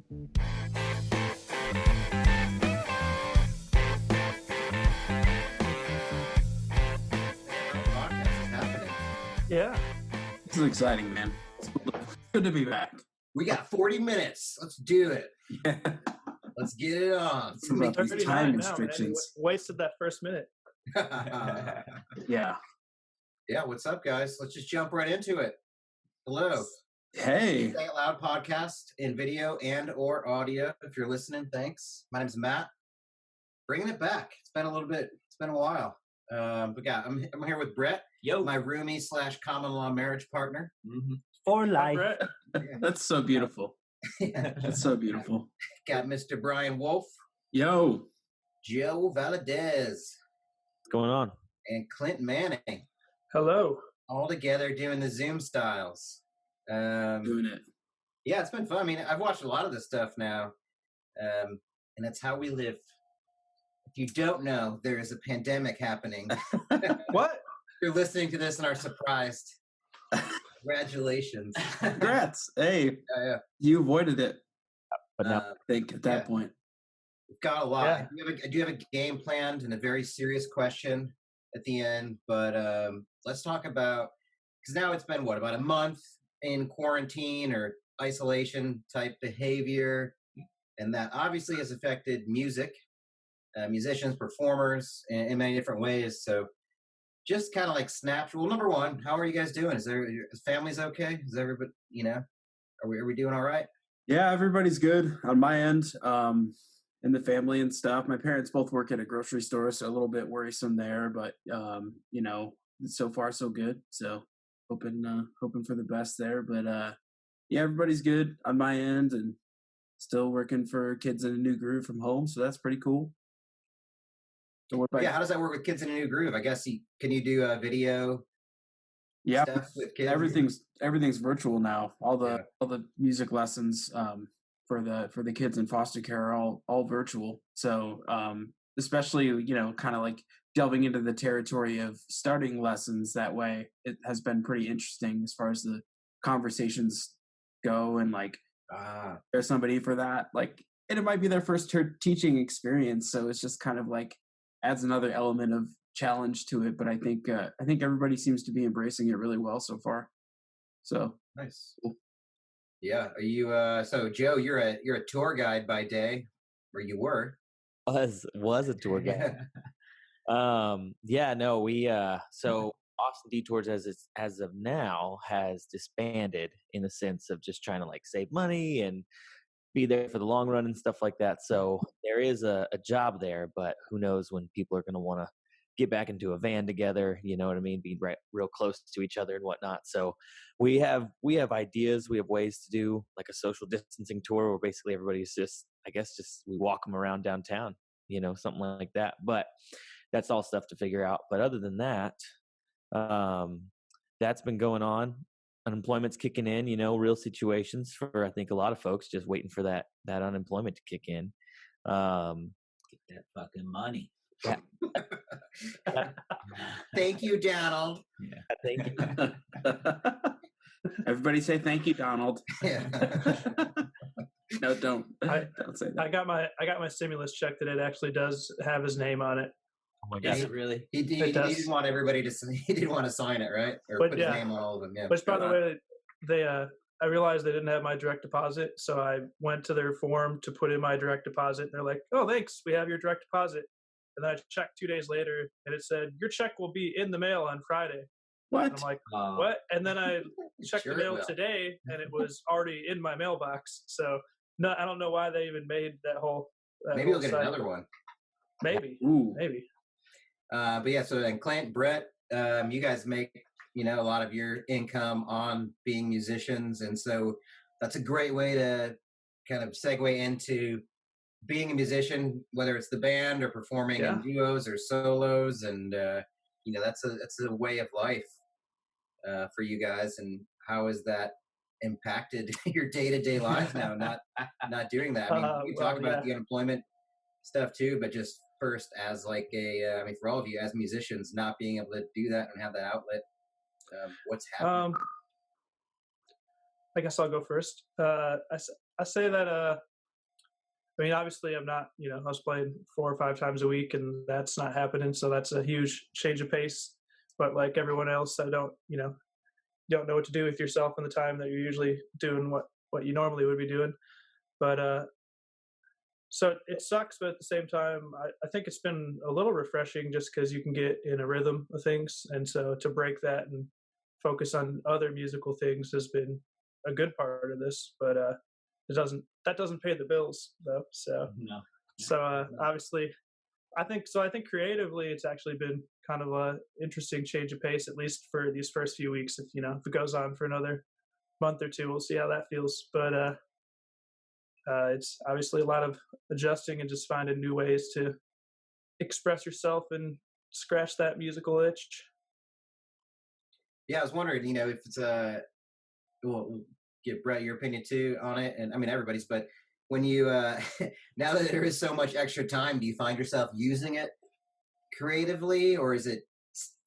Podcast is happening. Yeah. This is exciting, man. It's good to be back. We got 40 minutes. Let's do it. Yeah. Let's get it on. It's about these 39 time now, man. restrictions. Wasted that first minute. Yeah. Yeah, what's up, guys? Let's just jump right into it. Hello. Hey. Say It Loud podcast in video and or audio. If you're listening, thanks. My name's Matt. Bringing it back. It's been a little bit. It's been a while. But yeah, I'm here with Brett, my roomie / common law marriage partner. Mm-hmm. For life. Brett. That's so beautiful. That's so beautiful. Got Mr. Brian Wolf, Yo. Joe Valadez, What's going on? and Clint Manning. Hello. All together doing the Zoom styles. Doing it. Yeah, it's been fun. I mean, I've watched a lot of this stuff now, and that's how we live. If you don't know, there is a pandemic happening. What? You're listening to this and are surprised. Congratulations. Congrats. Hey, Yeah. you avoided it, But now, I think, at that point. We've got a lot. Yeah. I do have a game planned and a very serious question at the end, but let's talk about, because now it's been, about a month in quarantine or isolation type behavior, and that obviously has affected music, musicians, performers in many different ways. So just kind of like snapshot. Well, number one, how are you guys doing? Is family's okay? Is everybody, are we doing all right? Yeah, everybody's good on my end. In the family and stuff. My parents both work at a grocery store, so a little bit worrisome there, but so far so good. So hoping for the best there. But yeah, everybody's good on my end and still working for kids in a new groove from home, so that's pretty cool. So what about Yeah, how does that work with Kids in a New Groove? I guess can you do a video stuff with kids? Everything's virtual now. All the music lessons for the kids in foster care are all virtual. So especially kind of like delving into the territory of starting lessons that way, it has been pretty interesting as far as the conversations go, and like there's somebody for that, like, and it might be their first teaching experience, so it's just kind of like adds another element of challenge to it. But I think everybody seems to be embracing it really well so far. So nice. Cool. Yeah. Are you so Joe, you're a tour guide by day, or you were. was a tour guide. We so Austin Detours as of now has disbanded, in the sense of just trying to like save money and be there for the long run and stuff like that. So there is a job there, but who knows when people are going to want to get back into a van together, you know what I mean? Be real close to each other and whatnot. So we have ideas, we have ways to do like a social distancing tour where basically everybody's just we walk them around downtown, something like that. But that's all stuff to figure out. But other than that, that's been going on. Unemployment's kicking in, real situations for, I think, a lot of folks, just waiting for that unemployment to kick in. Get that fucking money. Yeah. Thank you, Donald. Yeah, thank you. Everybody say thank you, Donald. Yeah. No, don't say that. I got my stimulus check that it actually does have his name on it. Oh my Does God. it really? He didn't want everybody to. He didn't want to sign it, right? Or But put yeah. his name on all of them. Yeah. Which, by the way, I realized they didn't have my direct deposit, so I went to their form to put in my direct deposit. And they're like, "Oh, thanks, we have your direct deposit." And then I checked 2 days later, and it said, "Your check will be in the mail on Friday." What? And I'm like, "What?" And then I checked Sure the it mail will. today, and it was already in my mailbox. So no, I don't know why they even made that whole. Maybe you'll get another one. Maybe. Ooh. Maybe. But yeah, so then Clint, Brett, you guys make a lot of your income on being musicians, and so that's a great way to kind of segue into being a musician, whether it's the band or performing in duos or solos, and that's a way of life for you guys. And how has that impacted your day-to-day lives now? Not doing that. I mean, you talk about the unemployment stuff too, but just first as like for all of you as musicians, not being able to do that and have that outlet, what's happening? I guess I'll go first. I say that I mean, obviously, I'm not. I was playing 4 or 5 times a week, and that's not happening. So that's a huge change of pace. But like everyone else, I don't. Don't know what to do with yourself in the time that you're usually doing what you normally would be doing. But so it sucks, but at the same time, I think it's been a little refreshing just because you can get in a rhythm of things, and so to break that and focus on other musical things has been a good part of this. But that doesn't pay the bills though. So No. obviously, I think creatively, it's actually been kind of a interesting change of pace, at least for these first few weeks. If it goes on for another month or two, we'll see how that feels. But it's obviously a lot of adjusting and just finding new ways to express yourself and scratch that musical itch. Yeah, I was wondering, if it's we'll get Brett your opinion too on it, and I mean everybody's. But when you now that there is so much extra time, do you find yourself using it creatively, or is it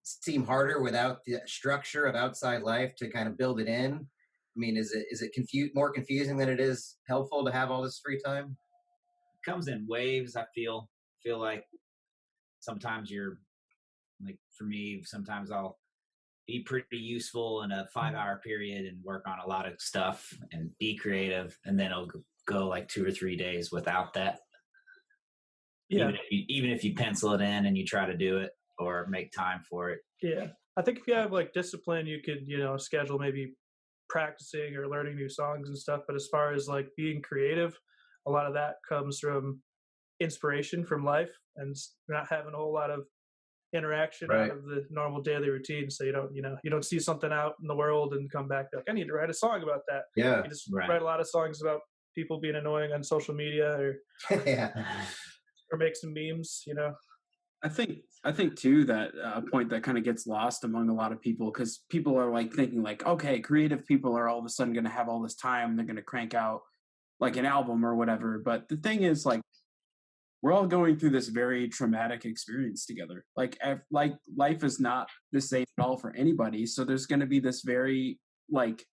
seem harder without the structure of outside life to kind of build it in? I mean, is it more confusing than it is helpful to have all this free time? Comes in waves. I feel like sometimes you're like, for me, sometimes I'll be pretty useful in a 5-hour period and work on a lot of stuff and be creative, and then it'll go like 2 or 3 days without that. Yeah. Even if you pencil it in and you try to do it or make time for it. Yeah. I think if you have like discipline, you could, schedule maybe practicing or learning new songs and stuff. But as far as like being creative, a lot of that comes from inspiration from life and not having a whole lot of interaction Right. out of the normal daily routine. So you don't see something out in the world and come back like, I need to write a song about that. Yeah. You just Right. write a lot of songs about people being annoying on social media Yeah. or make some memes, I think too that a point that kind of gets lost among a lot of people, because people are like thinking like, okay, creative people are all of a sudden going to have all this time, they're going to crank out like an album or whatever. But the thing is, like, we're all going through this very traumatic experience together. Like life is not the same at all for anybody. So there's going to be this very like,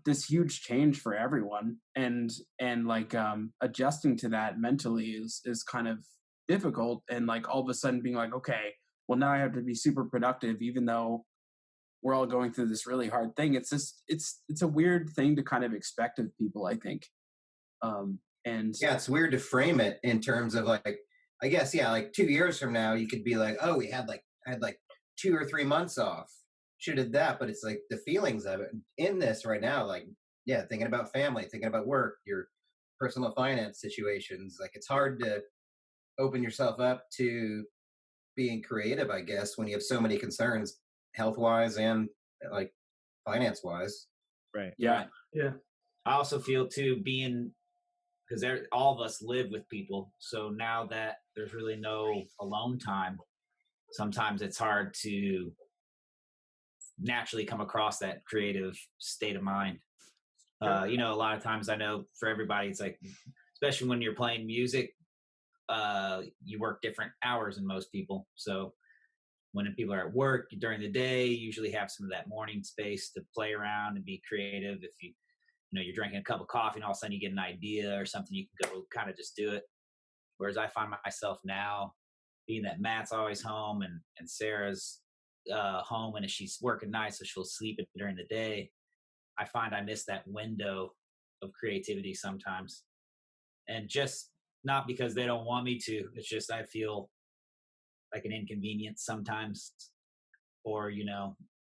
this huge change for everyone, and like adjusting to that mentally is kind of difficult. And like all of a sudden being like, okay, well now I have to be super productive, even though we're all going through this really hard thing. It's just it's a weird thing to kind of expect of people, I think. And Yeah, it's weird to frame it in terms of like, I guess, yeah, like 2 years from now, you could be like, oh, I had like 2 or 3 months off. Should have that, but it's like the feelings of it in this right now, like, yeah, thinking about family, thinking about work, your personal finance situations. Like, it's hard to open yourself up to being creative, I guess, when you have so many concerns, health wise and like finance wise. Right. yeah, Right. yeah. I also feel too, because all of us live with people, so now that there's really no alone time, sometimes it's hard to naturally come across that creative state of mind. A lot of times, I know for everybody, it's like, especially when you're playing music, you work different hours than most people. So when people are at work during the day, you usually have some of that morning space to play around and be creative. If you're drinking a cup of coffee and all of a sudden you get an idea or something, you can go kind of just do it. Whereas I find myself now, being that Matt's always home and Sarah's home, and if she's working nights, so she'll sleep during the day, I find I miss that window of creativity sometimes. And just not because they don't want me to, it's just I feel like an inconvenience sometimes, or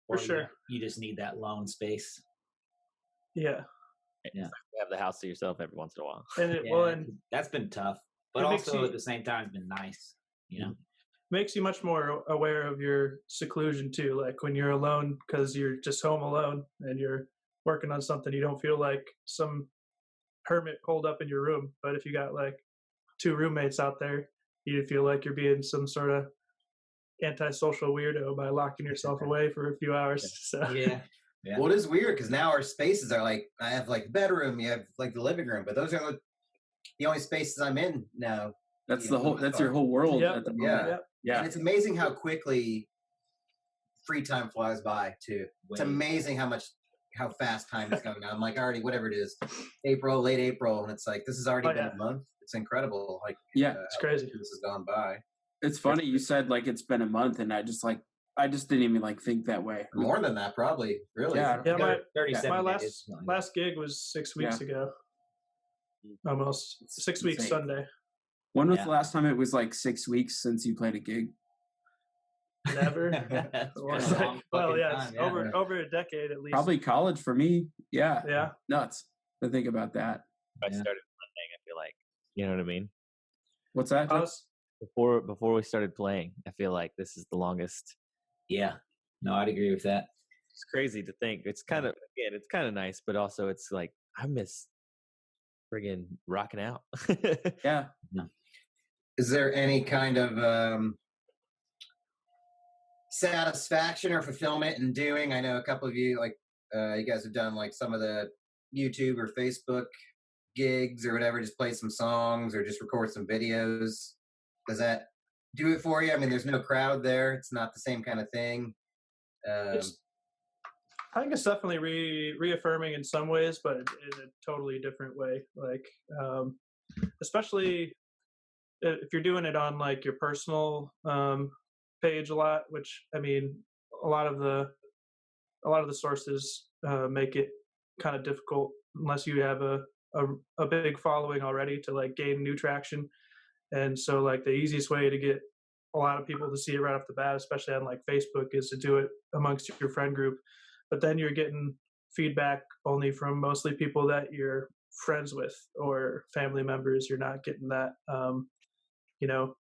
For sure. you just need that lone space. Yeah. Yeah. You have the house to yourself every once in a while. And That's been tough, but it makes also you- at the same time it's been nice, makes you much more aware of your seclusion too. Like when you're alone because you're just home alone and you're working on something, you don't feel like some hermit holed up in your room. But if you got like 2 roommates out there, you feel like you're being some sort of antisocial weirdo by locking yourself away for a few hours. So Yeah. Well, it is weird because now our spaces are like, I have like bedroom, you have like the living room, but those are the only spaces I'm in now. that's Yeah, the for whole the most that's your part. whole world Yep. at the moment. Yeah. Yeah. And it's amazing how quickly free time flies by too. It's Way. amazing how how fast time is going now. I'm like already whatever it is, April, late April, and it's like this has already been a month. It's incredible. Like it's crazy. This has gone by. It's funny you said like it's been a month, and I just didn't even like think that way. More than that, probably. Really. Yeah. Yeah, 37 my days. last gig was 6 weeks ago. Almost 6 weeks insane. Sunday. When was the last time it was like 6 weeks since you played a gig? Never. That's Well, been a long fucking yeah, time, it's yeah. over a decade at least. Probably college for me. Yeah. Yeah. Nuts to think about that. I started playing, I feel like, you know what I mean? What's that? Jeff? Before we started playing, I feel like this is the longest. Yeah. No, I'd agree with that. It's crazy to think. It's kind of nice, but also it's like I miss friggin' rocking out. Yeah. Is there any kind of satisfaction or fulfillment in doing? I know a couple of you, like you guys have done like some of the YouTube or Facebook gigs or whatever, just play some songs or just record some videos. Does that do it for you? I mean, there's no crowd there. It's not the same kind of thing. I think it's definitely reaffirming in some ways, but in a totally different way. Like, especially if you're doing it on like your personal page a lot, which I mean, a lot of the sources make it kind of difficult unless you have a big following already to like gain new traction. And so like the easiest way to get a lot of people to see it right off the bat, especially on like Facebook, is to do it amongst your friend group. But then you're getting feedback only from mostly people that you're friends with or family members. You're not getting that,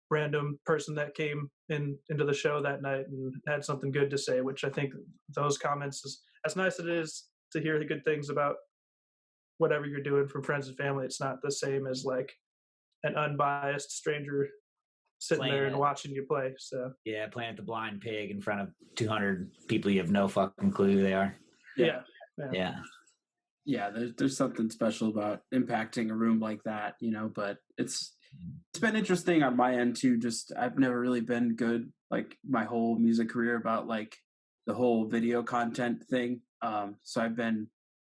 random person that came into the show that night and had something good to say, which I think those comments is as nice as it is to hear the good things about whatever you're doing from friends and family. It's not the same as like an unbiased stranger sitting Playing there and it. watching you play. So Yeah, playing at the Blind Pig in front of 200 people you have no fucking clue who they are. yeah. Yeah, there's something special about impacting a room like that, but it's been interesting on my end too. Just I've never really been good like my whole music career about like the whole video content thing. So I've been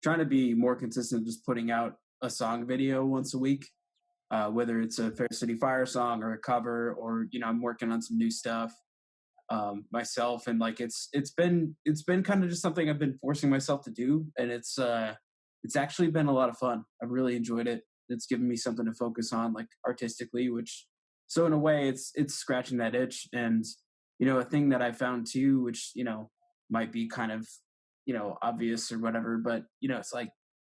trying to be more consistent, just putting out a song video once a week, whether it's a Fair City Fire song or a cover, or I'm working on some new stuff myself, and like it's been kind of just something I've been forcing myself to do, and it's actually been a lot of fun. I've really enjoyed it. It's given me something to focus on, like artistically, which so in a way it's scratching that itch. And a thing that I found too, which might be kind of obvious or whatever, but it's like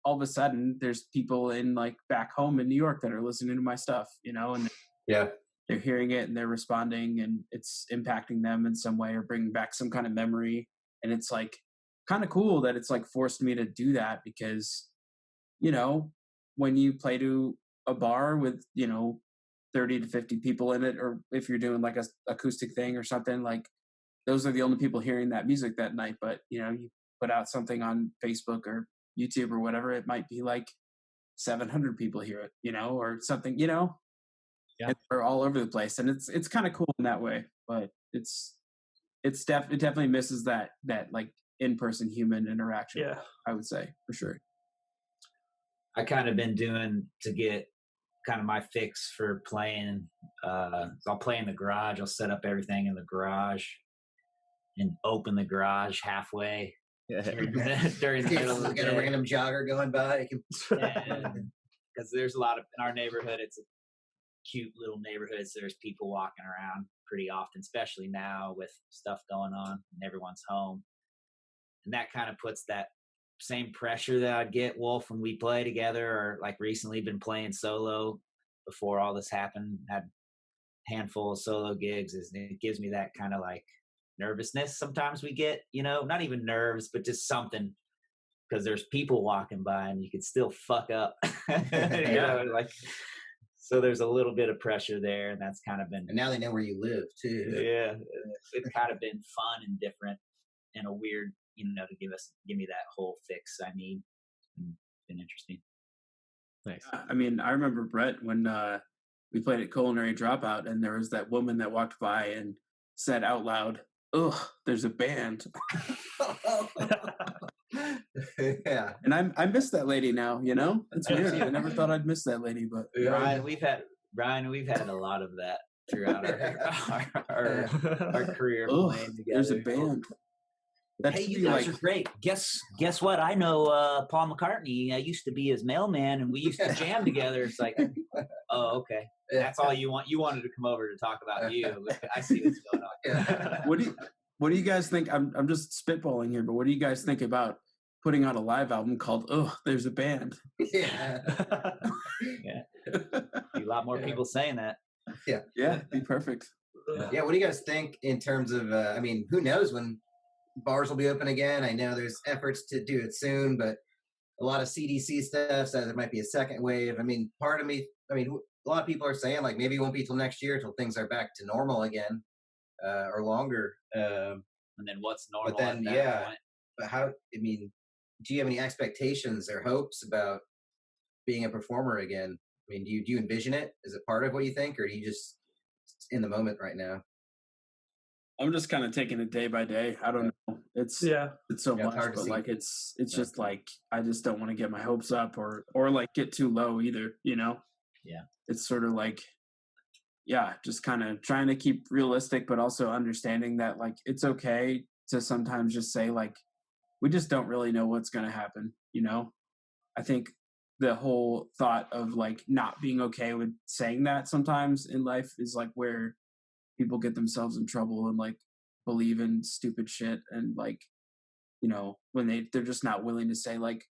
all of a sudden there's people in like back home in New York that are listening to my stuff, and Yeah. they're hearing it and they're responding, and it's impacting them in some way or bringing back some kind of memory. And it's like kind of cool that it's like forced me to do that, because when you play to a bar with 30 to 50 people in it, or if you're doing like a acoustic thing or something, like those are the only people hearing that music that night. But you put out something on Facebook or YouTube or whatever, it might be like 700 people hear it, or something, Yeah. and they're all over the place. And it's kind of cool in that way, but it definitely misses that like in-person human interaction. Yeah. I would say for sure. I kind of been doing to get kind of my fix for playing. I'll play in the garage. I'll set up everything in the garage and open the garage halfway during the middle of the Get a day. random jogger going by. Because there's a lot of, in our neighborhood, it's a cute little neighborhood, so there's people walking around pretty often, especially now with stuff going on and everyone's home. And that kind of puts that same pressure that I'd get, Wolf, when we play together, or like recently been playing solo before all this happened, had a handful of solo gigs. It gives me that kind of like nervousness sometimes we get, not even nerves, but just something, because there's people walking by and you could still fuck up. So there's a little bit of pressure there, and that's kind of been, And now they know where you live too. yeah, it's kind of been fun and different and a weird, to give me that whole fix I need. It's been interesting. Nice. I mean, I remember Brett when we played at Culinary Dropout, and there was that woman that walked by and said out loud, "Ugh, there's a band." Yeah. And I miss that lady now. You know, it's weird. I never thought I'd miss that lady, but Brian, we've had a lot of that throughout our career ugh, playing together. there's a band. That Hey, should you be guys like are great. Guess what? I know Paul McCartney. I used to be his mailman, and we used to jam together. It's like, oh, okay. That's all you want. You wanted to come over to talk about you. I see what's going on. Yeah. what do you guys think? I'm just spitballing here, but what do you guys think about putting out a live album called "Oh, There's a Band"? Yeah. A lot more people saying that. Yeah, be perfect. Yeah. What do you guys think in terms of? I mean, who knows when bars will be open again? I know there's efforts to do it soon, but a lot of CDC stuff says there might be a second wave. I mean, part of me, a lot of people are saying like maybe it won't be till next year till things are back to normal again, or longer. And then what's normal? But then, at that yeah. point? But how? I mean, do you have any expectations or hopes about being a performer again? I mean, do you envision it? Is it part of what you think, or do you just in the moment right now? I'm just kind of taking it day by day. I don't know. It's so Yeah, it's much, hard to but see. like it's just like I just don't want to get my hopes up or like get too low either. You know? Yeah. It's sort of like, yeah, just kind of trying to keep realistic, but also understanding that like it's okay to sometimes just say like we just don't really know what's going to happen. You know? I think the whole thought of like not being okay with saying that sometimes in life is like where people get themselves in trouble and like believe in stupid shit and like, you know, when they're just not willing to say like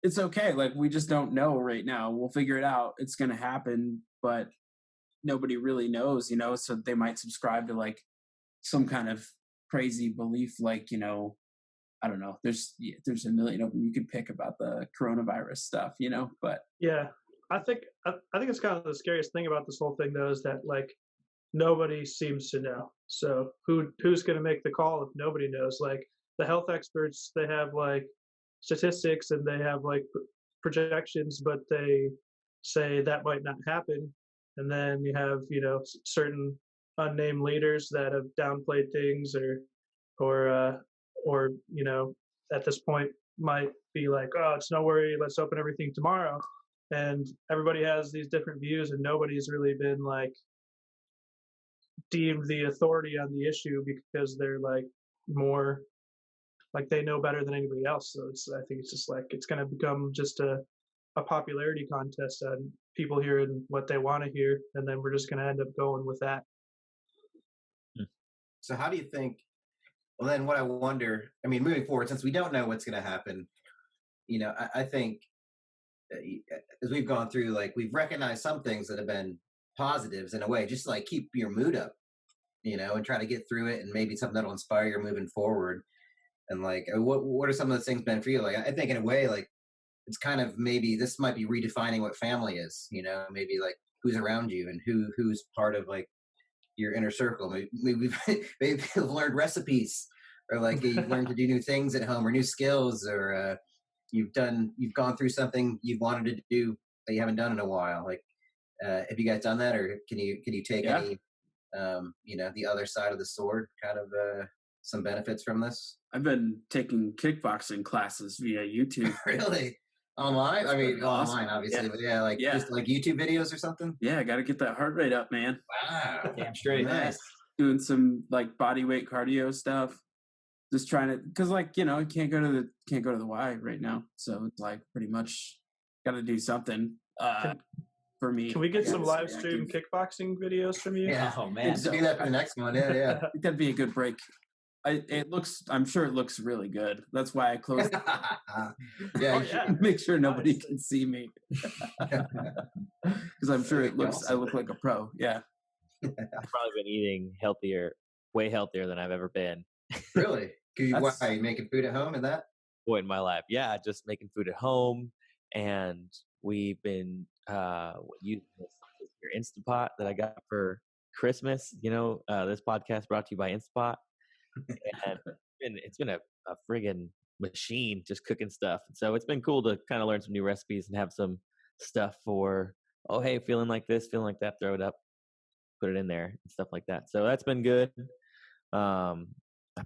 it's okay, like we just don't know right now, we'll figure it out, it's going to happen, but nobody really knows, you know, so they might subscribe to like some kind of crazy belief, like, you know, I don't know, there's a million of them you could pick about the coronavirus stuff, you know, but Yeah, I think it's kind of the scariest thing about this whole thing though is that like nobody seems to know. So who's going to make the call if nobody knows? Like the health experts, they have like statistics and they have like projections, but they say that might not happen. And then you have certain unnamed leaders that have downplayed things or at this point might be like, oh, it's no worry, let's open everything tomorrow. And everybody has these different views, and nobody's really been like deemed the authority on the issue because they're like more like they know better than anybody else. So I think it's just like it's going to become just a popularity contest and people hearing what they want to hear, and then we're just going to end up going with that. So how do you think? Well, then what I wonder, I mean, moving forward, since we don't know what's going to happen, I think as we've gone through, like we've recognized some things that have been positives in a way, just like keep your mood up, and try to get through it, and maybe something that'll inspire you moving forward. And like, what are some of those things been for you? Like, I think in a way, like it's kind of maybe this might be redefining what family is. Maybe like who's around you and who's part of like your inner circle. Maybe you've learned recipes, or like you've learned to do new things at home, or new skills, or you've gone through something you've wanted to do that you haven't done in a while. Like, have you guys done that, or can you take any, the other side of the sword, kind of some benefits from this? I've been taking kickboxing classes via YouTube. Really? Online? I mean, awesome. Online, obviously, but just like YouTube videos or something. Yeah, I got to get that heart rate up, man. Wow, damn straight. Nice. Doing some like body weight cardio stuff. Just trying to, because like I can't go to the Y right now, so it's like pretty much got to do something. For me, can we get some live stream kickboxing videos from you? Yeah, oh man, do that for the next one. Yeah. I think that'd be a good break. I'm sure it looks really good. That's why I closed. Yeah, make sure nobody can see me, because I'm sure I look like a pro. Yeah. I've probably been eating way healthier than I've ever been. Really? Why are you making food at home and that? Point in my life, yeah, just making food at home, and we've been using your Instapot that I got for Christmas. This podcast brought to you by Instapot. And it's been a friggin' machine just cooking stuff. So it's been cool to kind of learn some new recipes and have some stuff for, oh, hey, feeling like this, feeling like that, throw it up, put it in there and stuff like that. So that's been good. I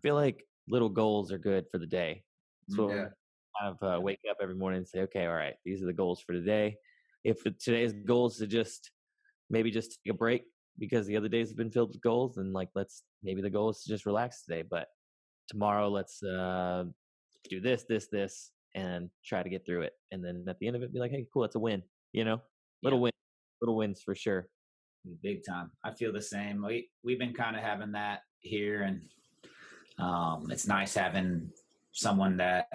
feel like little goals are good for the day. So kind of wake up every morning and say, okay, all right, these are the goals for today. If today's goal is to just maybe just take a break because the other days have been filled with goals, then like maybe the goal is to just relax today. But tomorrow, let's do this, and try to get through it. And then at the end of it, be like, hey, cool, that's a win. Little wins for sure. Big time. I feel the same. We've been kind of having that here, and it's nice having someone that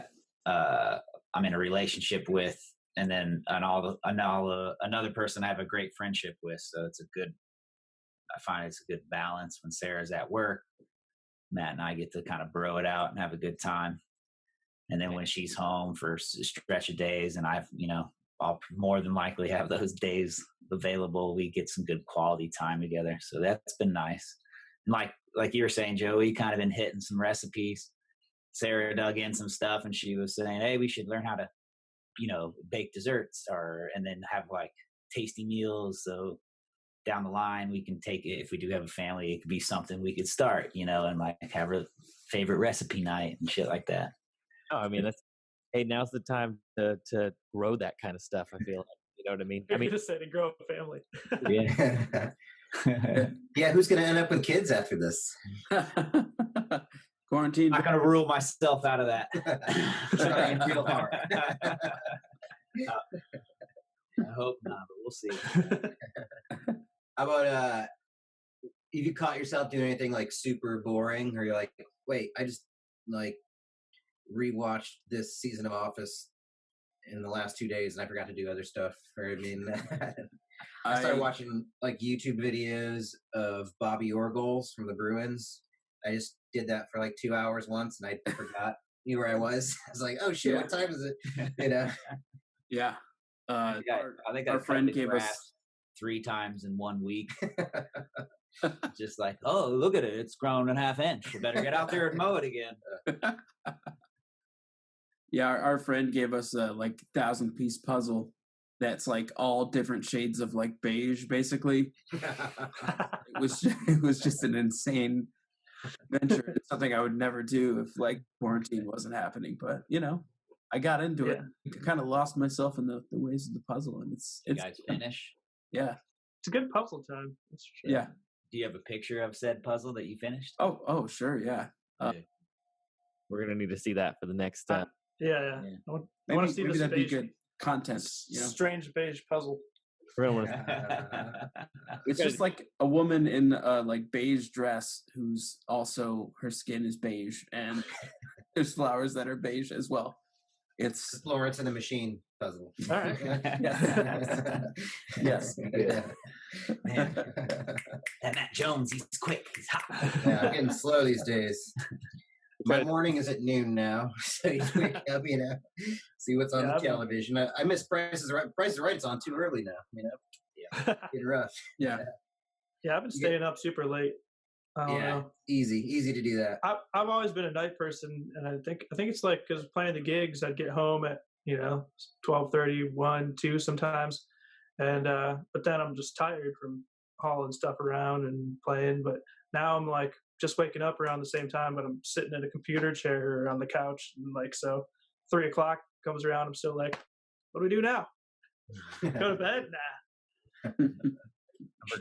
I'm in a relationship with, and then another person I have a great friendship with. So I find it's a good balance when Sarah's at work. Matt and I get to kind of bro it out and have a good time. And then when she's home for a stretch of days, and I'll more than likely have those days available, we get some good quality time together. So that's been nice. And like you were saying, Joey, kind of been hitting some recipes. Sarah dug in some stuff, and she was saying, hey, we should learn how to, bake desserts and then have like tasty meals. So down the line, we can take it. If we do have a family, it could be something we could start, and like have a favorite recipe night and shit like that. No, I mean, hey, now's the time to grow that kind of stuff. I feel like, you know what I mean? You're just saying to grow up a family. Yeah. Yeah, who's going to end up with kids after this? Quarantine. I'm not going to rule myself out of that. Trying real hard. I hope not, but we'll see. How about have you caught yourself doing anything like super boring, or you're like, wait, I just like rewatched this season of Office in the last 2 days and I forgot to do other stuff? Or I mean, I started watching like YouTube videos of Bobby Orr goals from the Bruins. I just did that for like 2 hours once, and I forgot knew where I was. I was like, oh shit, what time is it? Yeah. I think our friend gave us 3 times in 1 week. Just like, oh, look at it, it's grown a half inch. We better get out there and mow it again. Yeah, our friend gave us a like 1,000-piece puzzle that's like all different shades of like beige, basically. It was just an insane venture. It's something I would never do if like quarantine wasn't happening. But I got into it. I kind of lost myself in the ways of the puzzle, and it's You guys finish? Yeah, It's a good puzzle time. That's for sure. yeah. Do you have a picture of said puzzle that you finished? Oh, sure, yeah. We're gonna need to see that for the next. Yeah. I want to see maybe this that'd be beige, good content. strange beige puzzle. We're gonna wanna- It's just like a woman in a like beige dress who's also her skin is beige, and there's flowers that are beige as well. It's Florence and the Machine puzzle. All right. yes. Yeah. Man. And Matt Jones, he's quick, he's hot. Yeah, I'm getting slow these days. My morning is at noon now, so you wake up, see what's on the television. I miss Price is Right. Price is Right. It's on too early now. Getting rough. Yeah. Yeah, I've been staying up super late. I don't know. Easy to do that. I've always been a night person, and I think it's like because playing the gigs, I'd get home at 12:30, 1, 2 sometimes, and but then I'm just tired from hauling stuff around and playing. But now I'm like just waking up around the same time, but I'm sitting in a computer chair or on the couch, and like so 3 o'clock comes around, I'm still like, what do we do now? Go to bed? Nah.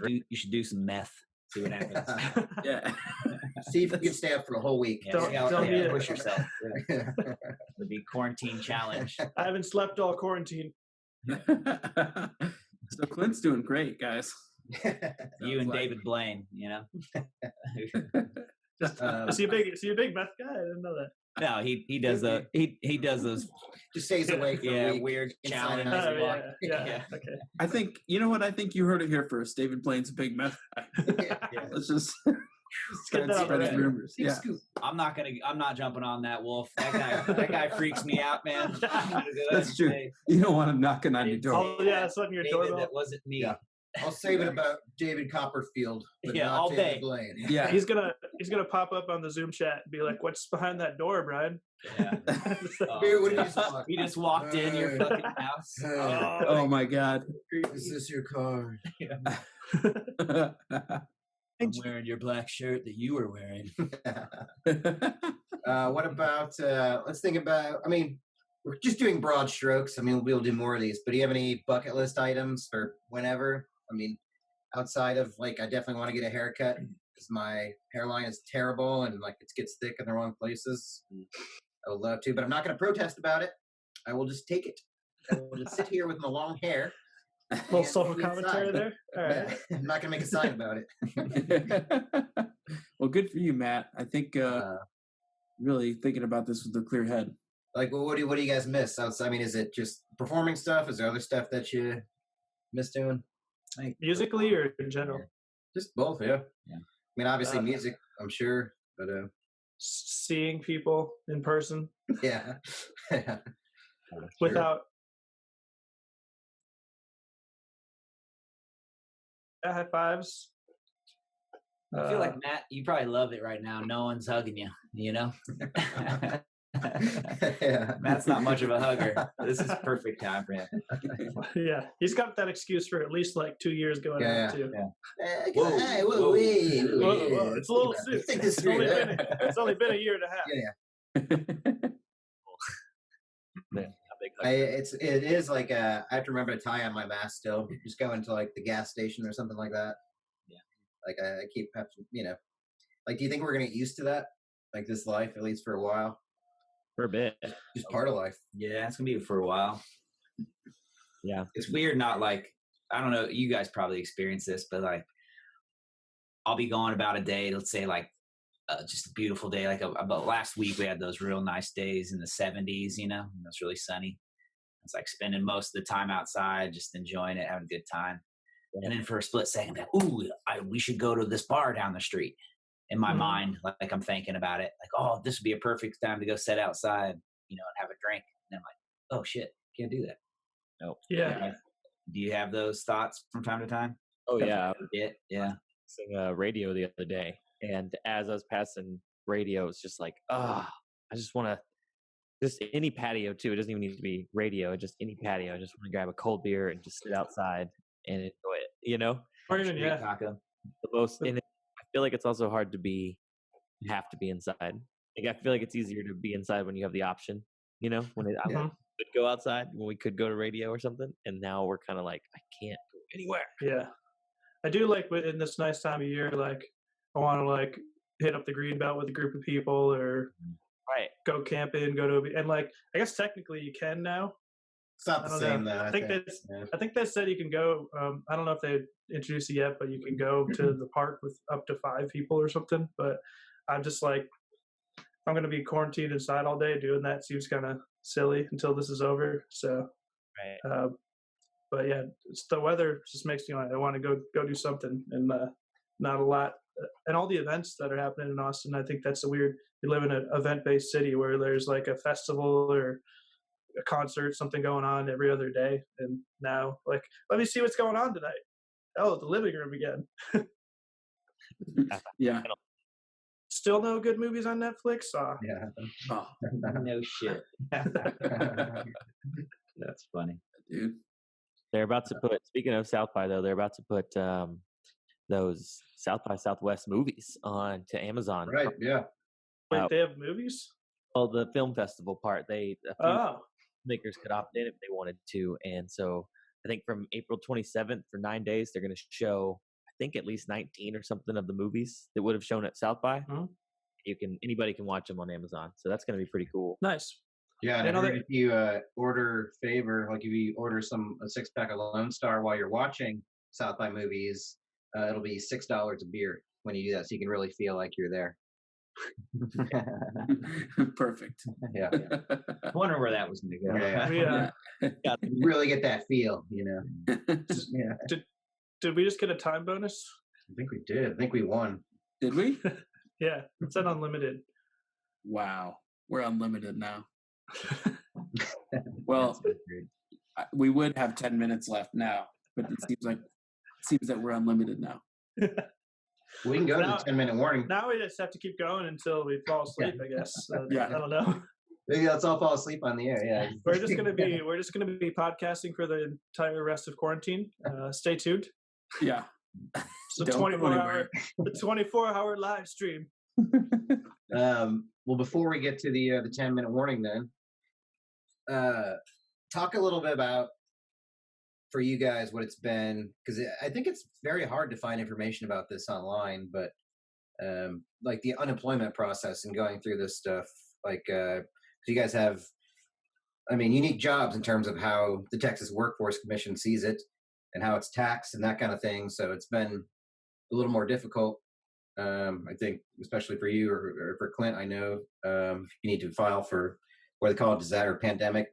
You should do some meth. See what happens. Yeah. See if you can stay up for a whole week. Yeah, Don't- see how- don't yeah, be push yourself. The big quarantine challenge. I haven't slept all quarantine. So Clint's doing great, guys. You and David Blaine, Is he a big meth guy? I didn't know that. No, he does he does those Just stays awake for a week. weird inside and challenges. out. Oh, walk. yeah. Yeah. Okay. I think I think you heard it here first. David Blaine's a big meth guy. Let's just get that out spread there. the rumors. Big Yeah. scoop. I'm not jumping on that wolf. That guy freaks me out, man. That's true. You don't want him knocking on your door. Oh yeah, something your David, doorbell. that wasn't me. Yeah. I'll save it about David Copperfield, but Yeah, not all David day. Blaine. Yeah. He's gonna pop up on the Zoom chat and be like, "What's behind that door, Brian?" Yeah. Dude, what did you just walk? He just walked in your fucking house. Oh my God. Is this your card? I'm wearing your black shirt that you were wearing. What about let's think about, we're just doing broad strokes. I mean, we'll do more of these. But do you have any bucket list items for whenever? I mean, outside of like, I definitely want to get a haircut because my hairline is terrible and like it gets thick in the wrong places. I would love to, but I'm not going to protest about it. I will just take it. I will just sit here with my long hair. A little and social be commentary inside. there. All right. Yeah, I'm not going to make a sign about it. Well, good for you, Matt. I think really thinking about this with a clear head. Like, well, what do you guys miss outside? I mean, is it just performing stuff? Is there other stuff that you miss doing? Like, Musically or in general? Just both, yeah. Yeah. I mean, obviously music, I'm sure, but Seeing people in person yeah. Yeah. without high fives. I feel like Matt, you probably love it right now. No one's hugging you, you know? Yeah. Matt's not much of a hugger. This is perfect time for him. Yeah, he's got that excuse for at least like 2 years going Yeah, on too. yeah. Whoa, hey, whoa, whoa. wee, Whoa, wee. whoa, it's a little soon. Let's take this It's only, through. it's only been a year and a half. Yeah, Yeah, a big it is like I have to remember to tie on my mask still. Just go into like the gas station or something like that. Yeah. Like I keep having, like, do you think we're gonna get used to that? Like this life, at least for a while, for a bit. just part of life. Yeah, it's going to be for a while. Yeah. It's weird, not like, I don't know, you guys probably experience this, but like, I'll be gone about a day, let's say like, just a beautiful day. Like about last week, we had those real nice days in the 70s, and it was really sunny. It's like spending most of the time outside, just enjoying it, having a good time. And then for a split second, I'm like, ooh, we should go to this bar down the street. In my mind, like I'm thinking about it, like, oh, this would be a perfect time to go sit outside, and have a drink. And I'm like, oh shit, can't do that. Nope. Yeah. Do you have those thoughts from time to time? Oh yeah. Yeah. Listening radio the other day, and as I was passing radio, it's just like, I just want to, just any patio too. It doesn't even need to be radio. Just any patio. I just want to grab a cold beer and just sit outside and enjoy it. Or even, Street yeah. taco. The most. And I feel like it's also hard to have to be inside. Like I feel like it's easier to be inside when you have the option. When I Yeah. could go outside, when we could go to radio or something, and now we're kind of like, I can't go anywhere. Yeah. I do like in this nice time of year, like I want to like hit up the green belt with a group of people or Right. go camping, and like I guess technically you can now. It's not I the don't same know. though. I think they said you can go. I don't know if they introduced it yet, but you can go to the park with up to 5 people or something. But I'm just like, if I'm going to be quarantined inside all day, doing that seems kind of silly until this is over. So, Right. but yeah, the weather just makes me I want to go do something, and not a lot. And all the events that are happening in Austin, I think that's weird. We live in an event-based city where there's like a festival or a concert, something going on every other day. And now, like, let me see what's going on tonight. Oh, the living room again. Yeah. Still no good movies on Netflix? Yeah. Oh, No shit. That's funny. dude. They're about to put. Speaking of South by, though, they're about to put those South by Southwest movies on to Amazon. Right. Yeah. Wait, they have movies? Well, the film festival part, a few Oh, makers could opt in if they wanted to, and so I think from April 27th for 9 days, they're going to show, I think, at least 19 or something of the movies that would have shown at South by. Mhm. Anybody can watch them on Amazon, so that's going to be pretty cool. nice. Yeah, and I Another- heard if you order favor, like if you order a 6-pack of Lone Star while you're watching South by movies, it'll be $6 a beer when you do that, so you can really feel like you're there. Perfect. Yeah, I wonder where that was going to go. Yeah. Yeah. you really get that feel, Yeah, Did we just get a time bonus? I think we did. I think we won. Did we? Yeah, it's an unlimited. Wow. We're unlimited now. Well, That's great. we would have 10 minutes left now, but it seems that we're unlimited now. We can go to Now- the 10-minute warning. Now we just have to keep going until we fall asleep, I guess. Yeah. I don't know. Maybe let's all fall asleep on the air. Yeah, We're just gonna be podcasting for the entire rest of quarantine. Stay tuned. Yeah. It's a Don't go anywhere. 24-hour live stream. Well, before we get to the 10-minute warning, then talk a little bit about for you guys what it's been, because I think it's very hard to find information about this online, but like the unemployment process and going through this stuff, like you guys have, I mean, unique jobs in terms of how the Texas Workforce Commission sees it and how it's taxed and that kind of thing. So it's been a little more difficult. I think, especially for you or for Clint, I know you need to file for what they call a disaster pandemic.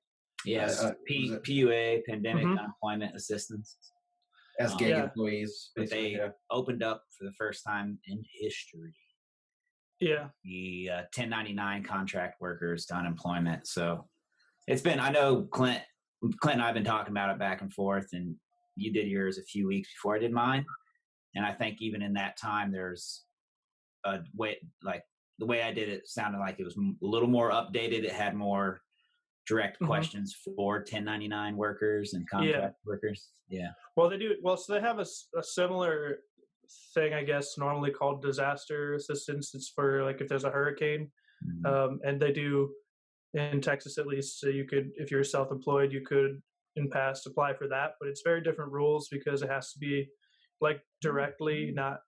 Yes, Was it- PUA, Pandemic Mhm. Unemployment Assistance. as gig Yeah. employees. But basically, they yeah. opened up for the first time in history Yeah. the 1099 contract workers to unemployment. So it's been, I know Clint and I have been talking about it back and forth, and you did yours a few weeks before I did mine. And I think even in that time, there's a way, like the way I did it sounded like it was a little more updated. It had more direct Mhm. questions for 1099 workers and contract workers. Yeah. Well, they do. Well, so they have a similar thing, I guess, normally called disaster assistance. It's for like if there's a hurricane, and they do in Texas at least. So you could, if you're self-employed, you could in past apply for that, but it's very different rules because it has to be like directly, not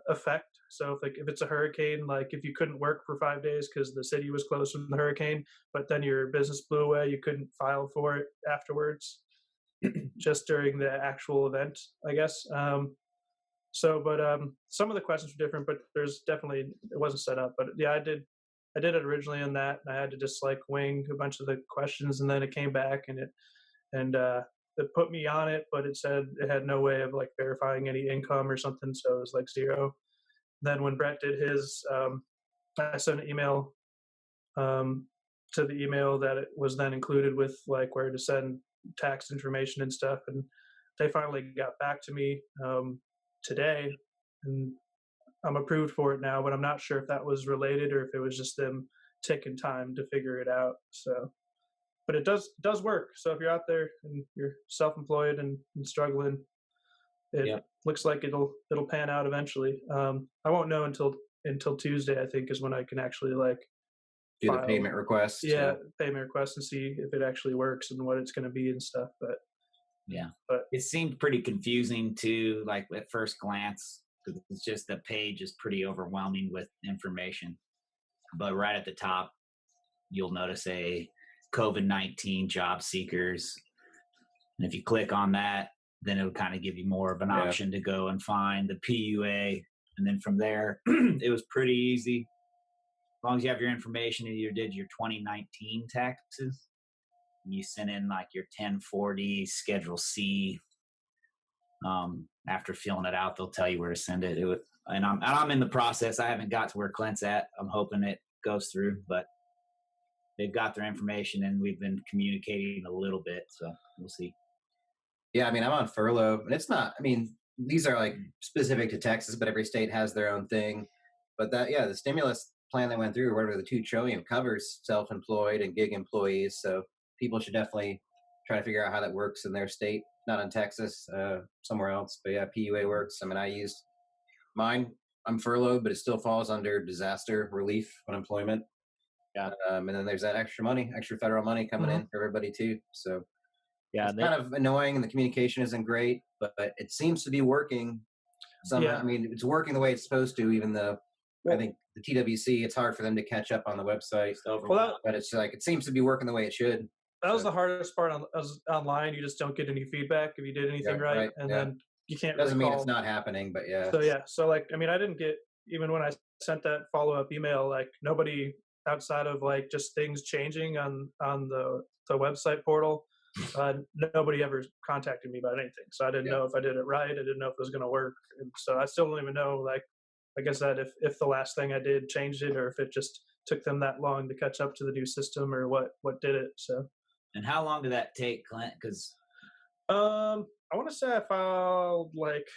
effect. So if it's a hurricane, like if you couldn't work for 5 days because the city was closed from the hurricane, but then your business blew away, you couldn't file for it afterwards, just during the actual event, I guess. But some of the questions were different, but there's definitely it wasn't set up. But yeah, I did it originally in that, and I had to just like wing a bunch of the questions, and then it came back and it put me on it, but it said it had no way of like verifying any income or something, so it was like 0. Then when Brett did his, I sent an email to the email that it was then included with like where to send tax information and stuff, and they finally got back to me today, and I'm approved for it now, but I'm not sure if that was related or if it was just them taking time to figure it out. So, but it does work. So if you're out there and you're self-employed and struggling, it looks like it'll pan out eventually. I won't know until Tuesday, I think, is when I can actually like Do the file. payment request. Yeah, payment request and see if it actually works and what it's going to be and stuff. But it seemed pretty confusing too, like at first glance, because it's just the page is pretty overwhelming with information. But right at the top, you'll notice a COVID-19 job seekers. And if you click on that, then it would kind of give you more of an option to go and find the PUA. And then from there, it was pretty easy. As long as you have your information and you did your 2019 taxes, and you sent in like your 1040 Schedule C. After filling it out, they'll tell you where to send it. And I'm in the process. I haven't got to where Clint's at. I'm hoping it goes through, but they've got their information and we've been communicating a little bit. So we'll see. Yeah, I mean, I'm on furlough, and it's not. I mean, these are like specific to Texas, but every state has their own thing. But the stimulus plan that went through, or whatever, the $2 trillion covers self-employed and gig employees. So people should definitely try to figure out how that works in their state, not in Texas, somewhere else. But yeah, PUA works. I mean, I used mine. I'm furloughed, but it still falls under disaster relief unemployment. Yeah. And then there's that extra federal money coming in for everybody too. So yeah, it's kind of annoying, and the communication isn't great, but it seems to be working somehow. Yeah. I mean, it's working the way it's supposed to, even though I think the TWC, it's hard for them to catch up on the website. But it's like, it seems to be working the way it should. That was the hardest part online. You just don't get any feedback if you did anything right. And then you can't Doesn't really mean it's not happening, but yeah. So like, I mean, I didn't get, even when I sent that follow-up email, like nobody outside of like just things changing on the website portal, nobody ever contacted me about anything. So I didn't know if I did it right. I didn't know if it was going to work. And so I still don't even know, like I said, if the last thing I did changed it, or if it just took them that long to catch up to the new system, or what did it. So. And how long did that take, Clint? Because I want to say I filed like,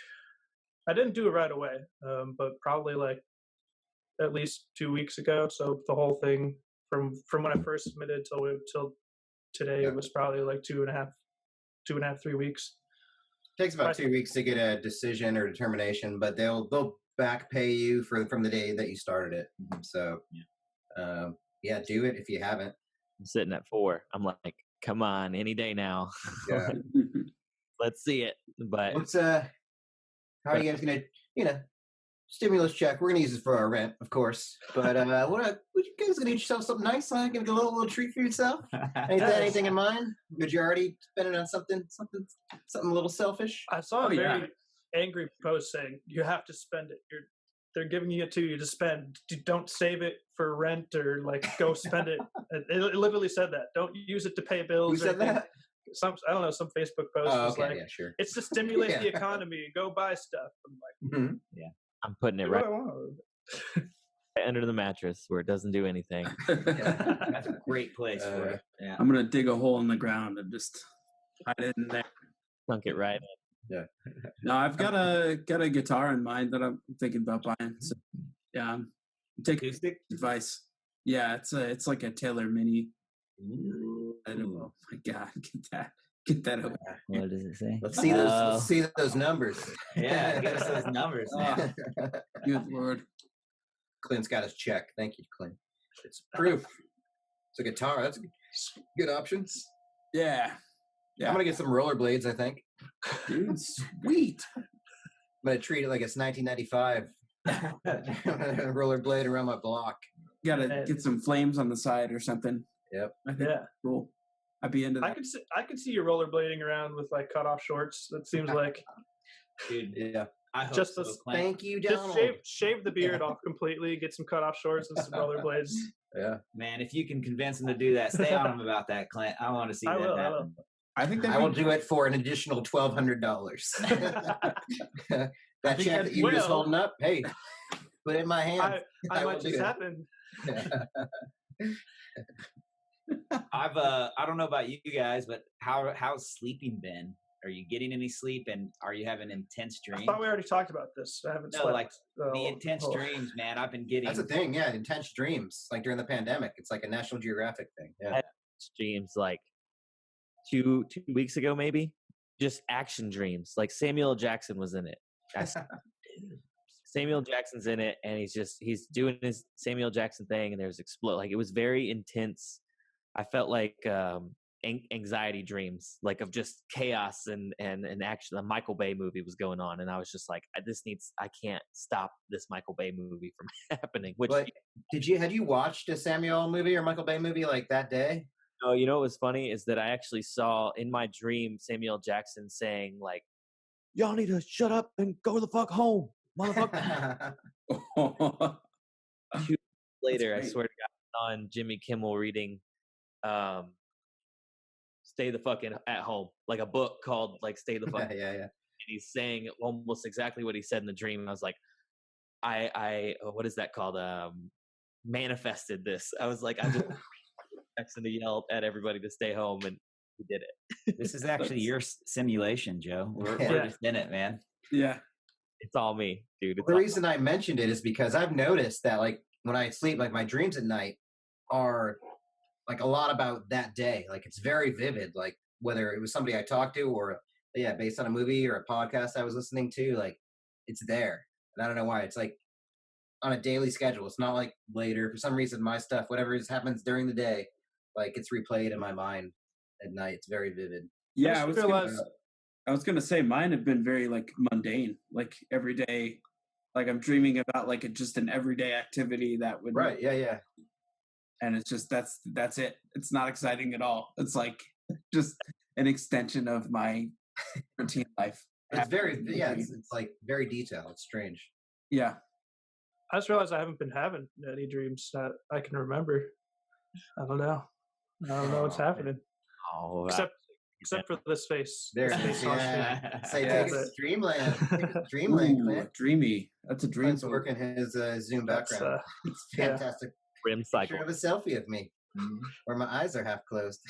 I didn't do it right away, but probably like at least 2 weeks ago. So the whole thing from when I first submitted till today, it was probably like 2.5, 3 weeks. It takes about 2 weeks to get a decision or determination, but they'll back pay you from the day that you started it. So do it if you haven't. I'm sitting at 4. I'm like, come on, any day now. Yeah. Let's see it. But What's how are you guys gonna, you know, stimulus check? We're gonna use it for our rent, of course. But what you guys gonna get yourself something nice? Gonna get a little treat for yourself? Anything in mind? Would you already spend it on something a little selfish? I saw Oh, a yeah. very angry post saying you have to spend it. They're giving you it to you to spend. Don't save it for rent or like go spend it. It literally said that. Don't use it to pay bills. Who or said anything. that? Some I don't know. Some Facebook post Oh, was okay, like, yeah, sure. "It's to stimulate the Yeah. economy. Go buy stuff." I'm like, Mhm. I'm putting it "What right do I want?" under the mattress where it doesn't do anything. That's a great place for it. Yeah. I'm gonna dig a hole in the ground and just hide it in there. Dunk it right in. No, I've got a guitar in mind that I'm thinking about buying. So, yeah, I'm taking Acoustic? advice. Yeah, it's like a Taylor Mini. Ooh. Oh my god, get that over. What does it say? Let's see those. Let's see those numbers. Yeah, give us those numbers, man. Good lord. Clint's got his check. Thank you, Clint. It's proof. It's a guitar. That's a good option. Yeah, I'm gonna get some rollerblades. I think dude, sweet. I'm gonna treat it like it's 1995. Rollerblade around my block. Gotta get some flames on the side or something. Yep. I think Yeah. that's cool. I'd be into that. I could see you rollerblading around with like cut off shorts. That seems like Dude, Yeah. I hope Just so, this- Clint. Thank you, just Donald. shave the beard off completely. Get some cut off shorts and some rollerblades. Yeah. Man, if you can convince him to do that, stay on him about that, Clint. I want to see I that will. happen. I think that I will do it for an additional $1,200. That think check that that you just will. holding up, hey, put it in my hand. I I will might do just it. happen. I don't know about you guys, but how's sleeping been? Are you getting any sleep, and are you having intense I dreams? thought we already talked about this. I haven't No, slept. like the Oh, intense oh. dreams, man. I've been getting. That's the thing, yeah. Intense dreams, like during the pandemic. It's like a National Geographic thing. Yeah. Had dreams like two weeks ago, maybe just action dreams. Like Samuel L. Jackson was in it. Samuel Jackson's in it, and he's doing his Samuel Jackson thing, and there's explode. Like it was very intense. I felt like anxiety dreams, like of just chaos and action. The Michael Bay movie was going on, and I was just like, I can't stop this Michael Bay movie from happening. Which But had you watched a Samuel movie or Michael Bay movie like that day? no, you know what was funny is that I actually saw in my dream Samuel Jackson saying like, "Y'all need to shut up and go the fuck home, motherfucker." Later, I great. swear to God, on Jimmy Kimmel reading "Stay the fucking at home," like a book called like "Stay the fuck." yeah. And he's saying almost exactly what he said in the dream. And I was like, I what is that called? Manifested this. I was like, I just Jackson to yell at everybody to stay home, and he did it. This is actually your simulation, Joe. We're Yeah. just in it, man. Yeah. It's all me, dude. It's The all- reason I mentioned it is because I've noticed that, like, when I sleep, like, my dreams at night are like a lot about that day. Like, it's very vivid. Like, whether it was somebody I talked to or, yeah, based on a movie or a podcast I was listening to, like, it's there. And I don't know why. It's like on a daily schedule. It's not like later. For some reason, my stuff, whatever happens during the day, like, it's replayed in my mind at night. It's very vivid. Yeah, just realized- I was gonna say mine have been very like mundane, like every day. Like I'm dreaming about like just an everyday activity that would Right. Yeah. and it's just that's it. It's not exciting at all. It's like just an extension of my routine life. It's very, yeah, it's like very detailed. It's strange. Yeah. I just realized I haven't been having any dreams that I can remember. I don't know. I don't know what's Oh, happening. Oh, Except for this face. There This it face is. on Yeah. Say, Yeah, take us but- to Dreamland. Take us to Dreamland, Ooh, Clint. dreamy. That's a dream. Clint's working his Zoom That's, background. It's yeah. fantastic. REM cycle. Picture of a selfie of me where my eyes are half closed.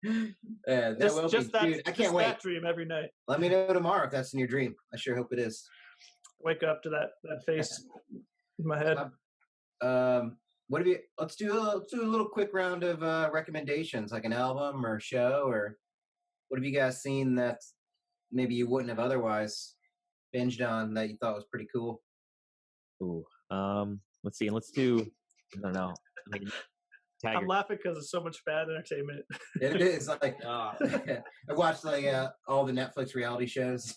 Yeah, that will just be, that, dude. I just can't wait. that dream every night. Let me know tomorrow if that's in your dream. I sure hope it is. Wake up to that face in my head. What have you? Let's do a little quick round of recommendations, like an album or show, or what have you guys seen that maybe you wouldn't have otherwise binged on that you thought was pretty cool? Ooh. Let's see. Let's do. I don't know. Like Tiger. I'm laughing because it's so much bad entertainment. It is like Oh, I watched like all the Netflix reality shows.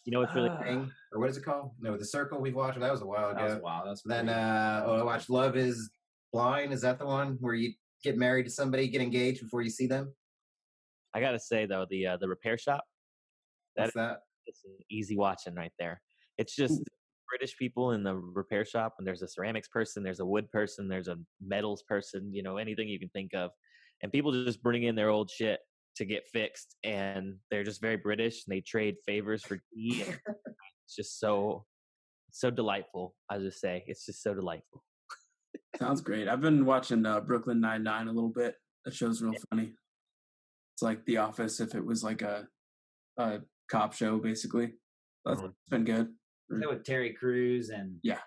You know what's really Thing, or what is it called? No, The Circle we watched. That was a while that was ago. wild. That's Then pretty- I watched Love Is Blind. Is that the one where you get married to somebody, get engaged before you see them? I gotta say though, the repair shop, What's that? it's an easy watching right there. It's just British people in the repair shop, and there's a ceramics person, there's a wood person, there's a metals person, you know, anything you can think of, and people just bring in their old shit to get fixed, and they're just very British, and they trade favors for tea. And it's just so delightful. I just say it's just so delightful. Sounds great. I've been watching Brooklyn Nine-Nine a little bit. That show's real funny. It's like The Office if it was like a cop show, basically. That's been good. Is that with Terry Crews and Yeah.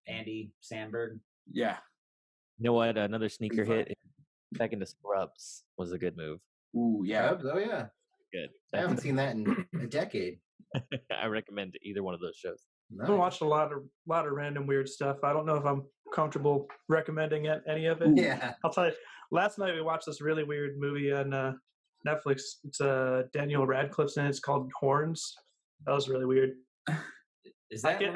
Andy Samberg? Yeah. You know what? Another sneaker hit. Back into Scrubs was a good move. Ooh, yeah. Scrubs? Oh yeah, Good. I haven't seen that in a decade. I recommend either one of those shows. I've been watching a lot of random weird stuff. I don't know if I'm comfortable recommending any of it. Yeah. I'll tell you. Last night we watched this really weird movie on Netflix. It's Daniel Radcliffe's in it. It's called Horns. That was really weird. Is that Is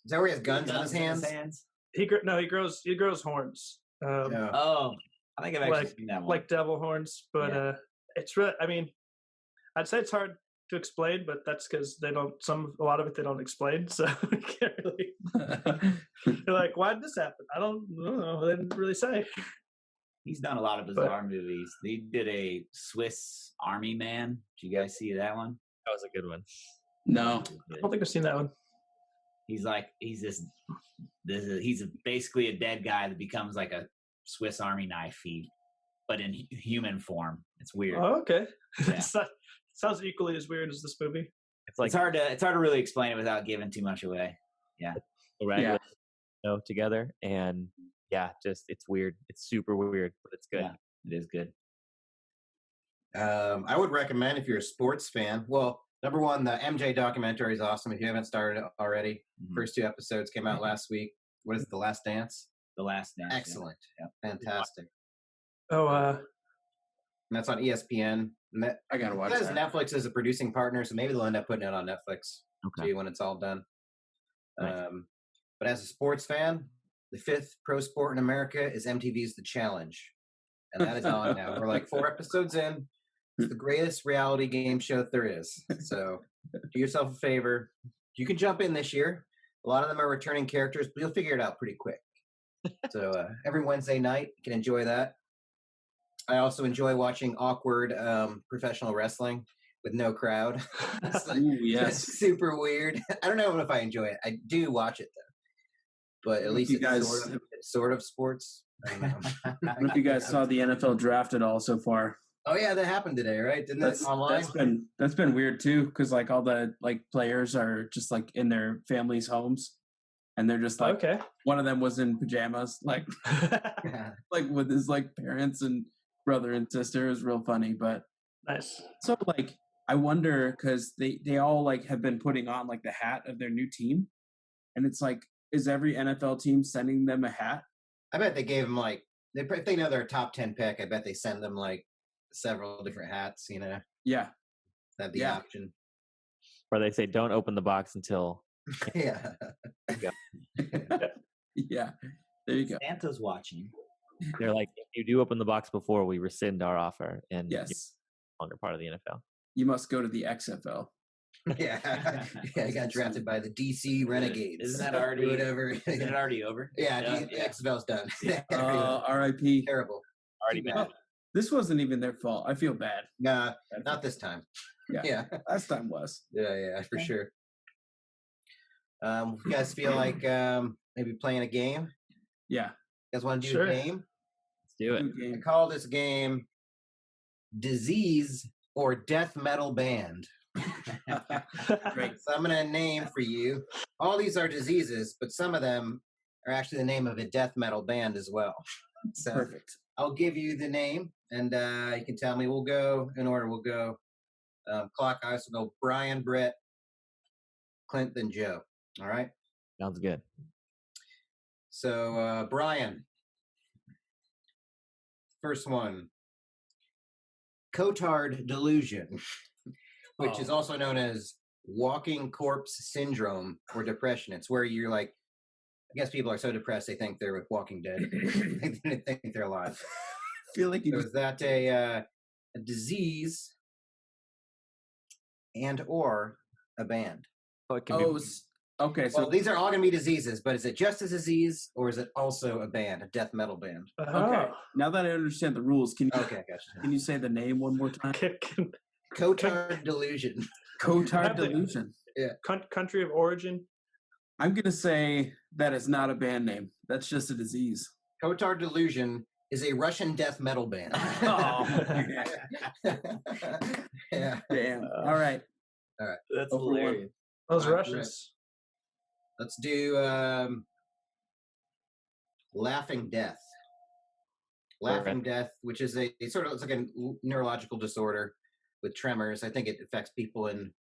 that where he has guns in his hands? He grows horns. Yeah. Oh, I think I've actually seen that one. Like devil horns, but it's really. I mean, I'd say it's hard to explain, but that's because a lot of it they don't explain, so we can't really. You're like, why did this happen? I don't know. They didn't really say. He's done a lot of bizarre movies. He did a Swiss Army Man. Did you guys see that one? That was a good one. No. I don't think I've seen that one. He's basically a dead guy that becomes like a Swiss Army knife, but in human form. It's weird. Oh, okay. Yeah. Sounds equally as weird as this movie. It's like It's hard to really explain it without giving too much away. regular together, and it's weird. It's super weird, but it's good. Yeah, it is good. I would recommend if you're a sports fan. Well, number one, the MJ documentary is awesome. If you haven't started it already, Mhm. first 2 episodes came out last week. What is it, The Last Dance? The Last Dance. yeah. Excellent. Fantastic. Oh, And that's on ESPN. And that I gotta watch because that. Netflix is a producing partner, so maybe they'll end up putting it on Netflix Okay. too when it's all done. Nice. But as a sports fan, the 5th pro sport in America is MTV's The Challenge, and that is on now. We're like 4 episodes in. It's the greatest reality game show that there is. So do yourself a favor. You can jump in this year. A lot of them are returning characters, but you'll figure it out pretty quick. So every Wednesday night, you can enjoy that. I also enjoy watching awkward professional wrestling with no crowd. It's like, Ooh, yes. it's super weird. I don't know if I enjoy it. I do watch it though, but at least You it's guys- sort of sports. I don't know. I don't know if you guys saw the NFL draft at all so far. Oh yeah, that happened today, right? Didn't that online? That's been weird too, because like all the like players are just like in their families' homes, and they're just like okay. one of them was in pajamas, like like with his like parents and brother and sister. It was real funny, but Nice. so like I wonder because they all like have been putting on like the hat of their new team, and it's like, is every NFL team sending them a hat? I bet they gave them like if they know they're a top 10 pick. I bet they send them like several different hats. You know, Yeah, that'd be Yeah. option. Or they say don't open the box until Yeah. yeah. There you go. Santa's watching. they're like, if you do open the box before, we rescind our offer, and you're Yes, no longer part of the NFL. you must go to the XFL. Yeah. I got drafted by the DC Renegades. Isn't that already- whatever? Isn't it already over? Yeah, Yeah. the XFL's done. R.I.P. Terrible. Already Too been. bad. This wasn't even their fault. I feel bad. Nah, not this time. Yeah. Yeah. Last time was. Yeah, for sure. You guys feel like maybe playing a game? Yeah. You guys want to do Sure. a game? Let's do it. Good I game. call this game Disease or Death Metal Band. Great. So I'm going to name for you. All these are diseases, but some of them are actually the name of a death metal band as well. So Perfect. I'll give you the name, and you can tell me. We'll go in order. We'll go clockwise. We'll go Brian, Brett, Clint, then Joe. All right? Sounds good. So, Brian, First one, Cotard delusion, which is also known as walking corpse syndrome or depression. It's where you're like, I guess people are so depressed they think they're with Walking Dead. They think they're alive. I feel like you So just is that a disease and or a band? Oh, it can oh be s- okay. So Well, these are all going to be diseases, but is it just a disease or is it also a band, a death metal band? okay. Now that I understand the rules, can you Okay, gotcha. can you say the name one more time? Cotard delusion. Cotard Have the- delusion. Country of origin. I'm gonna say that is not a band name. That's just a disease. Cotard delusion is a Russian death metal band. Oh, Yeah. Damn. All right. That's Oh, for one. hilarious. Those Right, Russians. Let's do Laughing Death. Laughing Death, which is a it sort of looks like a neurological disorder with tremors. I think it affects people in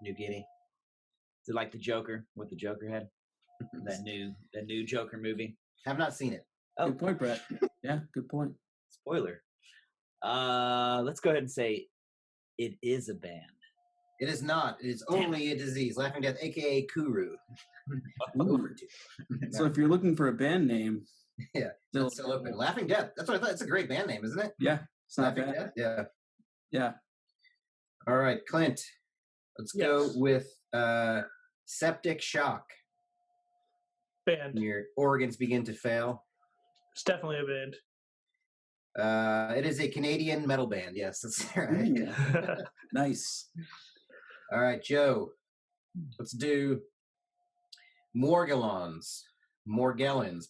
New Guinea. Is it like the Joker? What the Joker had? That new Joker movie. Have not seen it. Oh, Good point, Brett. Yeah, good point. spoiler. Let's go ahead and say it is a band. It is not. It is Damn only a disease. Laughing Death, aka Kuru. Over to. So if you're looking for a band name, Yeah, it's still open. Laughing Death. That's what I thought. It's a great band name, isn't it? Yeah, it's not Laughing bad. Death. Yeah. Yeah. All right, Clint. Let's go Yes. with Septic Shock. Band. When your organs begin to fail. It's definitely a band. It is a Canadian metal band. Yes, that's right. Ooh, nice. All right, Joe. Let's do Morgellons. Morgellons.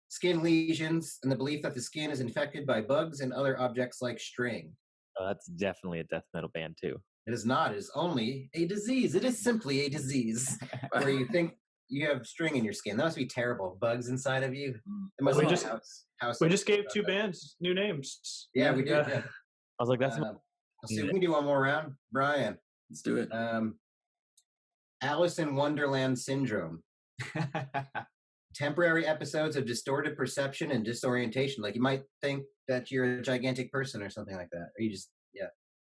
Skin lesions and the belief that the skin is infected by bugs and other objects like string. that's definitely a death metal band too. It is not. It is only a disease. It is simply a disease where you think you have string in your skin. That must be terrible. Bugs inside of you. It must We be just- house. We just gave two bands new names. Yeah, we did. Yeah. I was like, that's Let's see if we can do one more round. Brian. Let's do it. Alice in Wonderland syndrome. Temporary episodes of distorted perception and disorientation. Like you might think that you're a gigantic person or something like that. Or you just,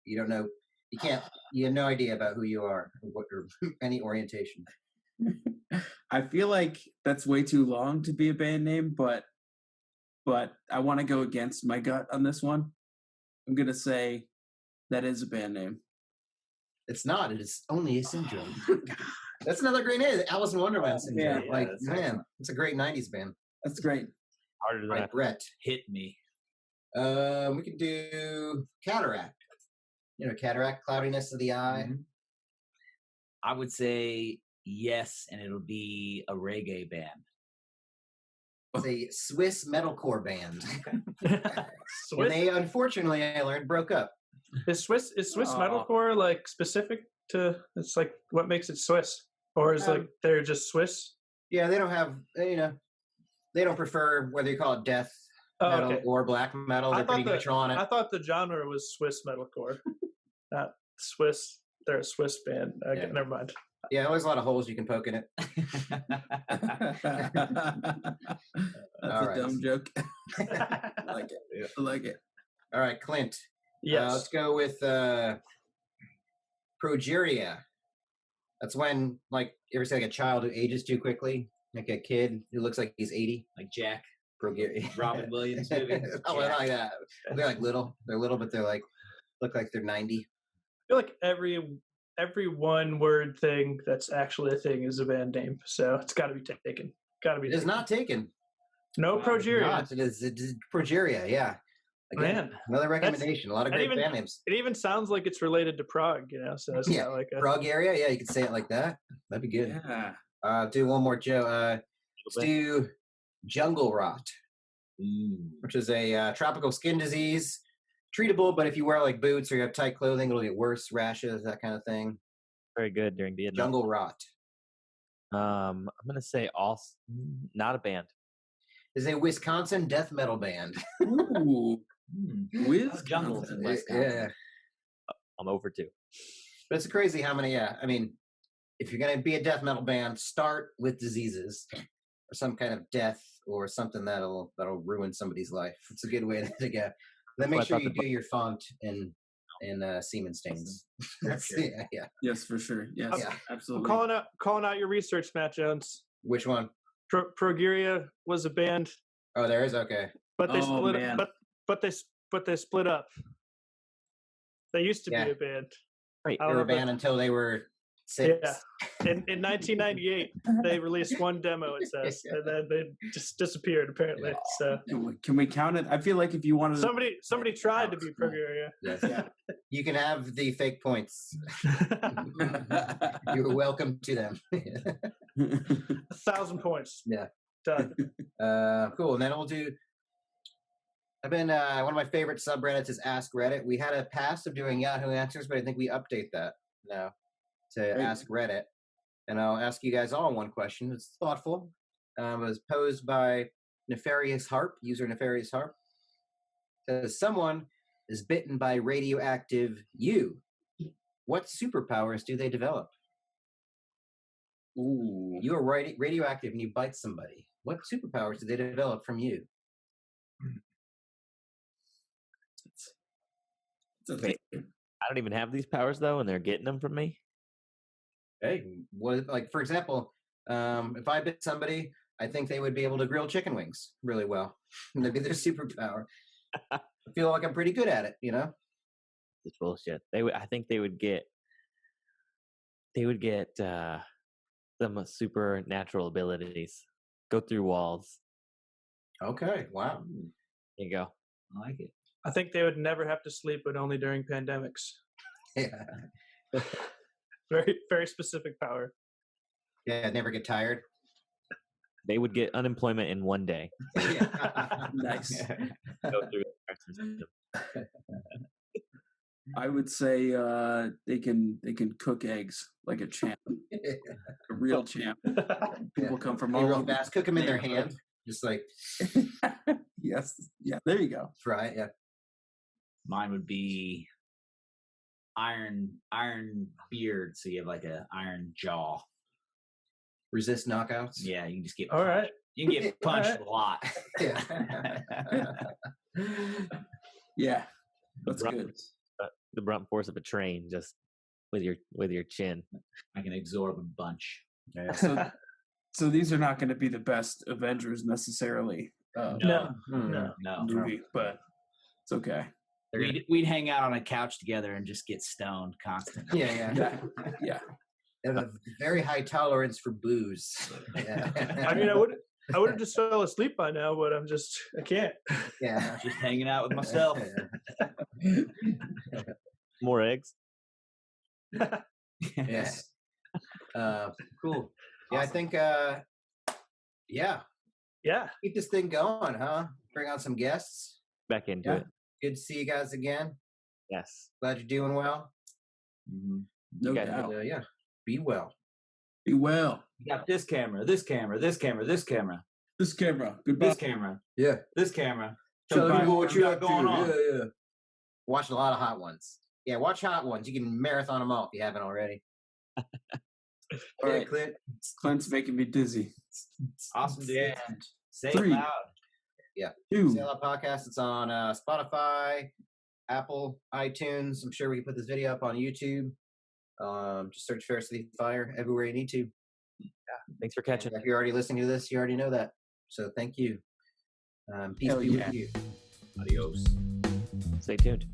you don't know. You have no idea about who you are or any orientation. I feel like that's way too long to be a band name, but I want to go against my gut on this one. I'm gonna say that is a band name. It's not. It is only a syndrome. That's another great name. Alice in Wonderland syndrome. yeah, like, that's man, excellent. it's a great 90s band. That's great. harder than Right, that. Brett. Hit me. We can do Cataract. You know, cataract, cloudiness of the eye. Mhm. I would say yes, and it'll be a reggae band. It's a Swiss metalcore band. Swiss, And they, unfortunately, I learned, broke up. is Swiss Aw. metalcore like specific to? It's like what makes it Swiss, or is like they're just Swiss? Yeah, they don't have, they don't prefer whether you call it death Oh, metal okay. or black metal. I They're pretty thought neutral on it. I thought the genre was Swiss metalcore, not Swiss. They're a Swiss band. Okay, Yeah. never mind. Yeah, always a lot of holes you can poke in it. That's All a right. dumb joke. I like it. I like it. All right, Clint. Yes. Let's go with progeria. That's when, like, you ever see like a child who ages too quickly, like a kid who looks like he's 80. Like Jack, Progeria. Robin Williams movie. Oh, well, not Jack. like that. They're like little. They're little, but they're like look like they're 90. I feel like every one word thing that's actually a thing is a band name, so it's got to be taken. Got to be. It is taken. not taken. No progeria. Not. It is progeria. Yeah. Again, Man, another recommendation. A lot of and great even- band names. it even sounds like it's related to Prague. So it's Yeah, not like a. Prague area. Yeah, you could say it like that. That'd be good. Yeah. Do one more, Joe. Let's do jungle rot, which is a tropical skin disease. Treatable, but if you wear like boots or you have tight clothing, it'll get worse, rashes, that kind of thing. Very good during Vietnam. Jungle rot I'm gonna say also not a band. is a Wisconsin death metal band. Ooh. With Jungle. Wisconsin. Yeah, I'm over two. but it's crazy how many. Yeah, I mean, if you're gonna be a death metal band, start with diseases or some kind of death or something that'll ruin somebody's life. It's a good way to go. Then make Well, I sure thought you the do your font in semen stains. Yeah. Yes, for sure. Yes, Yeah. I'm absolutely. calling out your research, Matt Jones. Which one? Progeria was a band, Oh, there is. Okay. but they Oh, split. man. But they split up. They used to Yeah. be a band. Right. I They don't were know if banned until they were 6. Yeah. In 1998, they released one demo, it says, and then they just disappeared apparently. So Can we count it? I feel like if you wanted somebody tried to be Progeria. Yes. Yeah. You can have the fake points. You're welcome to them. 1,000 points. Yeah. Done. Cool. And then we'll do. I've been one of my favorite subreddits is Ask Reddit. We had a past of doing Yahoo Answers, but I think we update that now to Great. Ask Reddit. And I'll ask you guys all one question. It's thoughtful. It was posed by Nefarious Harp, user Nefarious Harp. Says someone is bitten by radioactive you. What superpowers do they develop? Ooh. You are radioactive and you bite somebody. What superpowers do they develop from you? It's a Wait. I don't even have these powers though, and they're getting them from me. Hey, what, like for example, if I bit somebody, I think they would be able to grill chicken wings really well. That'd be their superpower. I feel like I'm pretty good at it, you know. It's bullshit. I think they would get some supernatural abilities. Go through walls. Okay, wow. There you go. I like it. I think they would never have to sleep, but only during pandemics. Yeah, Very, very specific power. yeah. Never get tired. They would get unemployment in one day. Nice. Go through the system. I would say they can cook eggs like a champ, a real champ. People come from Hey, all real over. fast. Cook them in their hand, just like Yes, yeah. There you go. fry. Yeah. Mine would be iron beard, so you have like a iron jaw. Resist knockouts. Yeah, you can just get All punched. right. You can get punched Alright. a lot. Yeah. Yeah, that's Brunt- good. The brunt force of a train, just with your chin. I can absorb a bunch. So these are not going to be the best Avengers necessarily No. Hmm. No. movie, but it's okay. We'd hang out on a couch together and just get stoned constantly. Yeah, yeah. Yeah. They have a very high tolerance for booze. Yeah. I mean, I would have just fell asleep by now, but I can't. Yeah. Just hanging out with myself. More eggs. Yes. Cool. Yeah, I think yeah. Yeah. Keep this thing going, huh? Bring on some guests. Back into Yeah. it. Good to see you guys again. Yes. Glad you're doing well. Mhm. No guys- doubt. And, yeah. Be well. Be well. You got this camera, this camera, this camera, this camera, This camera. Goodbye. this camera, Yeah. this camera. Tell Goodbye. people what you got up to. going on. Yeah, yeah. Watch a lot of hot ones. Yeah, watch hot ones. You can marathon them all if you haven't already. All Yeah, right. Clint. Clint's making me dizzy. Awesome, dude. Say it 3, loud. 2. Say Loud Podcast. It's on Spotify, Apple, iTunes. I'm sure we can put this video up on YouTube. Just search Fair City Fire everywhere you need to. Thanks for catching. And if you're already listening to this, you already know that. So thank you. Peace Hell be yeah. with you. Adios. Stay tuned.